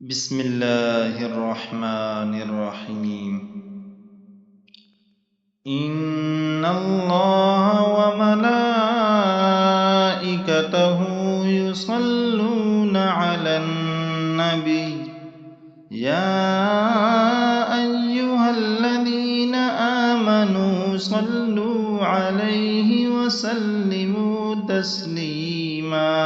بسم الله الرحمن الرحيم. إن الله وملائكته يصلون على النبي يا أيها الذين آمنوا صلوا عليه وسلموا تسليما.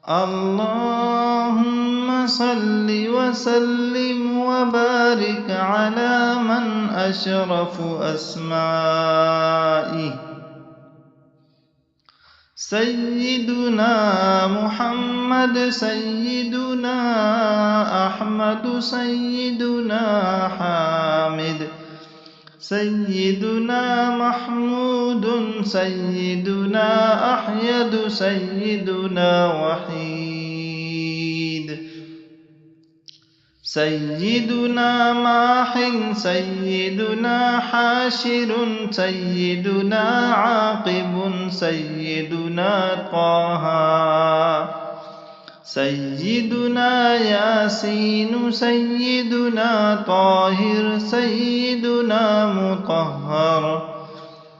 اللهم صل وسلم وبارك على من أشرف أسمائه سيدنا محمد، سيدنا أحمد، سيدنا حامد، سيدنا محمود، سيدنا أحيد، سيدنا وحيد، سيدنا ماحن، سيدنا حاشر، سيدنا عاقب، سيدنا طه، سيدنا ياسين، سيدنا طاهر، سيدنا مطهر،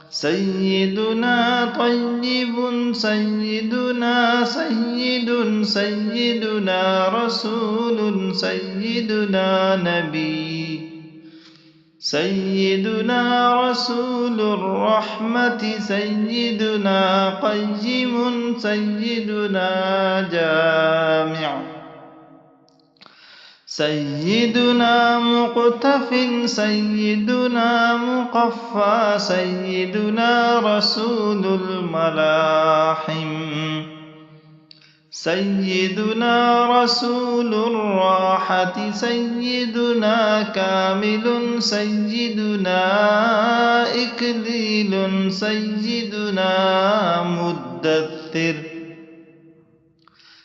سيدنا طيب، سيدنا سيد، سيدنا رسول، سيدنا نبي، سيدنا رسول الرحمة، سيدنا قيم، سيدنا جامع، سيدنا مقتف، سيدنا مقفى، سيدنا رسول الملاحم، سيدنا رسول الراحة، سيدنا كامل، سيدنا إكليل، سيدنا مدثر،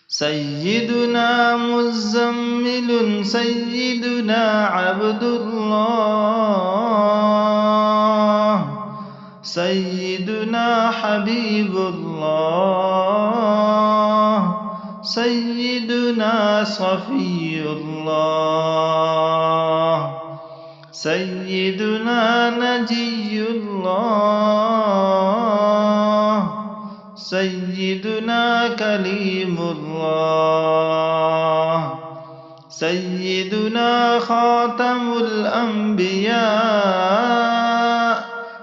سيدنا مزمل، سيدنا عبد الله، سيدنا حبيب الله، سيدنا صفي الله، سيدنا نجي الله، سيدنا كليم الله، سيدنا خاتم الأنبياء،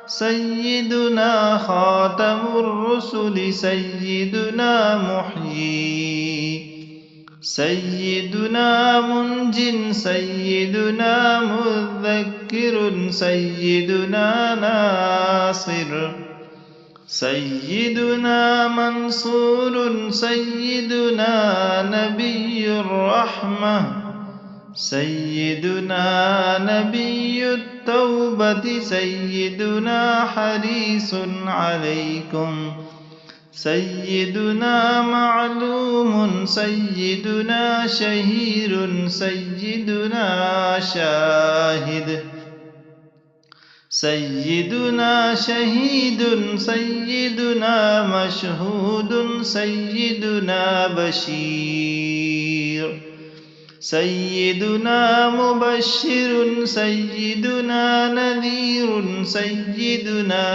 سيدنا خاتم الرسل، سيدنا محيي، سيدنا منج، سيدنا مذكر، سيدنا ناصر، سيدنا منصور، سيدنا نبي الرحمة، سيدنا نبي التوبة، سيدنا حريص عليكم، سيدنا معلوم، سيدنا شهير، سيدنا شاهد، سيدنا شهيد، سيدنا مشهود، سيدنا بشير، سيدنا مبشر، سيدنا نذير، سيدنا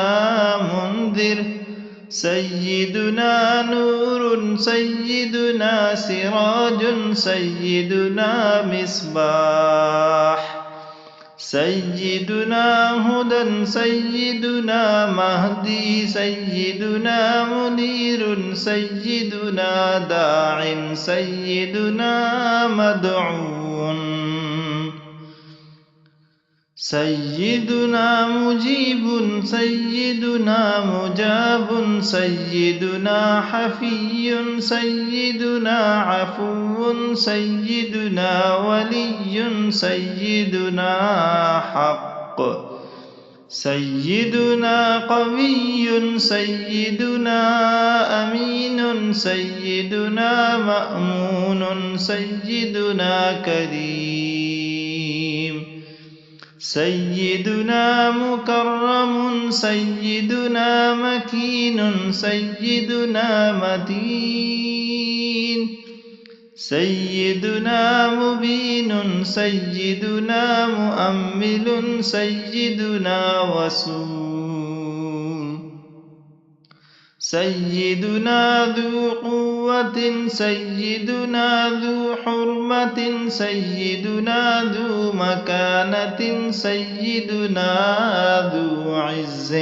منذر، سيدنا نور، سيدنا سراج، سيدنا مصباح، سيدنا هدى، سيدنا مهدي، سيدنا منير، سيدنا داع، سيدنا مدعو، سيدنا مجيب، سيدنا مجاب، سيدنا حفي، سيدنا عفو، سيدنا ولي، سيدنا حق، سيدنا قوي، سيدنا أمين، سيدنا مأمون، سيدنا كريم، سيدنا مكرم، سيدنا مكين، سيدنا متين، سيدنا مبين سيدنا مؤمل سيدنا وسول سيدنا ذو قوة سيدنا ذو حرمة سيدنا ذو مكانة سيدنا ذو عز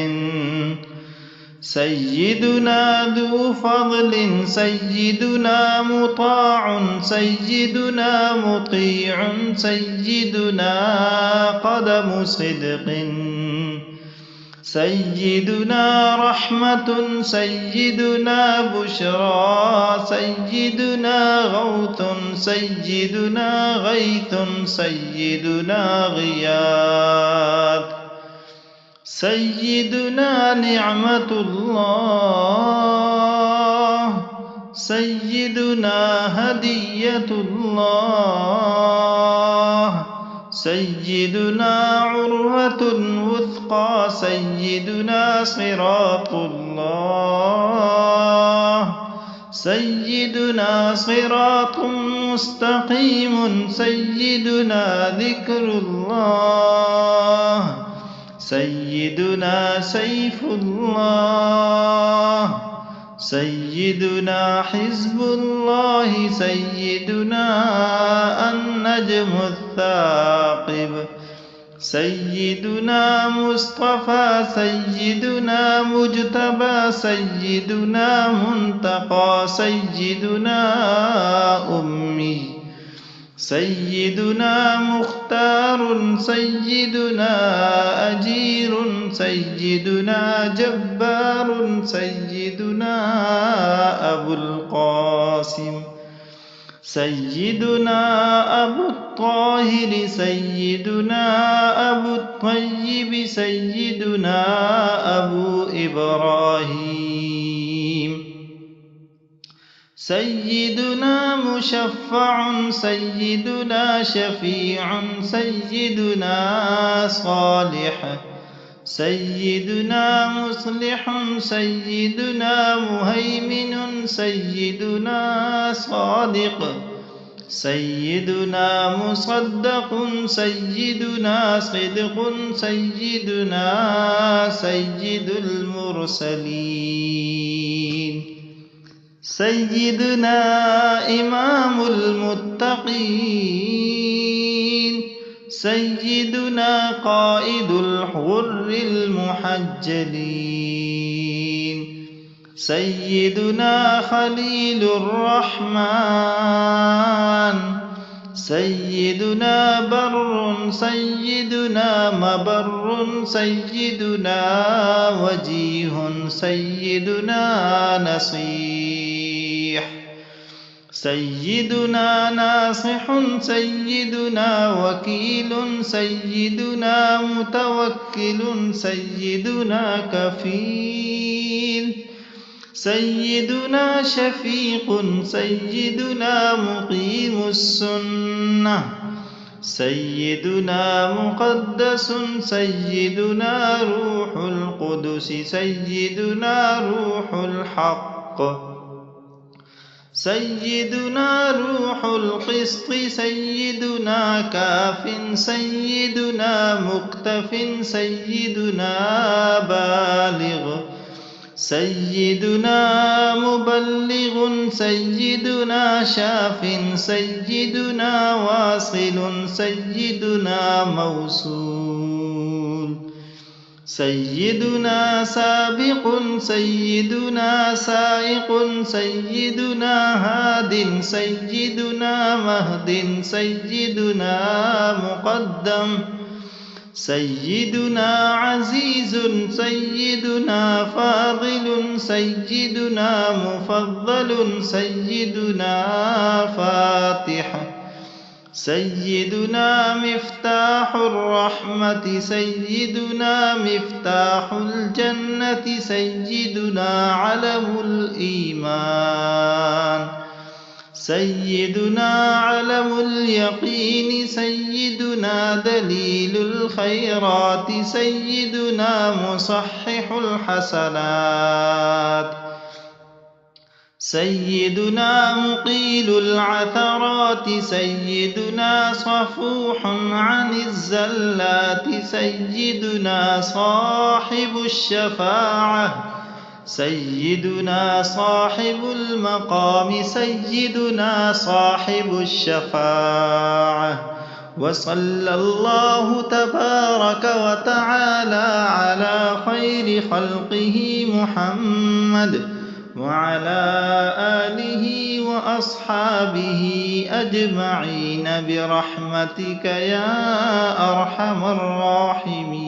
سيدنا ذو فضل سيدنا مطاع سيدنا مطيع سيدنا قدم صدق سيدنا رحمة سيدنا بشرى سيدنا غوث سيدنا غيث سيدنا غياث سيدنا نعمة الله سيدنا هدية الله سيدنا عروة وثقى سيدنا صراط الله سيدنا صراط مستقيم سيدنا ذكر الله سيدنا سيف الله سيدنا حزب الله سيدنا النجم الثاقب سيدنا مصطفى سيدنا مجتبى سيدنا منتقى سيدنا أمي سيدنا مختار سيدنا أجير سيدنا جبار سيدنا أبو القاسم سيدنا أبو الطاهر سيدنا أبو الطيب سيدنا أبو إبراهيم سيدنا مشفع سيدنا شفيع سيدنا صالح سيدنا مصلح سيدنا مهيمن سيدنا صادق سيدنا مصدق سيدنا صدق سيدنا سيد المرسلين سيدنا إمام المتقين سيدنا قائد الحر المحجلين سيدنا خليل الرحمن سيدنا بر سيدنا مبر سيدنا وجيه سيدنا نصيح سيدنا ناصح سيدنا وكيل سيدنا متوكل سيدنا كفيل سيدنا شفيق سيدنا مقيم السنة سيدنا مقدس سيدنا روح القدس سيدنا روح الحق سيدنا روح القسط سيدنا كاف سيدنا مكتف سيدنا بالغ سيدنا مبلغ سيدنا شاف سيدنا واصل سيدنا موصول سيدنا سابق سيدنا سائق سيدنا هاد سيدنا مهد سيدنا مقدم سيدنا عزيز سيدنا فاضل سيدنا مفضل سيدنا فاتح سيدنا مفتاح الرحمة سيدنا مفتاح الجنة سيدنا علم الإيمان سيدنا علم اليقين سيدنا دليل الخيرات سيدنا مصحح الحسنات سيدنا مقيل العثرات سيدنا صفوح عن الزلات سيدنا صاحب الشفاعة سيدنا صاحب المقام سيدنا صاحب الشفاعة وصلى الله تبارك وتعالى على خير خلقه محمد وعلى آله وأصحابه أجمعين برحمتك يا أرحم الراحمين.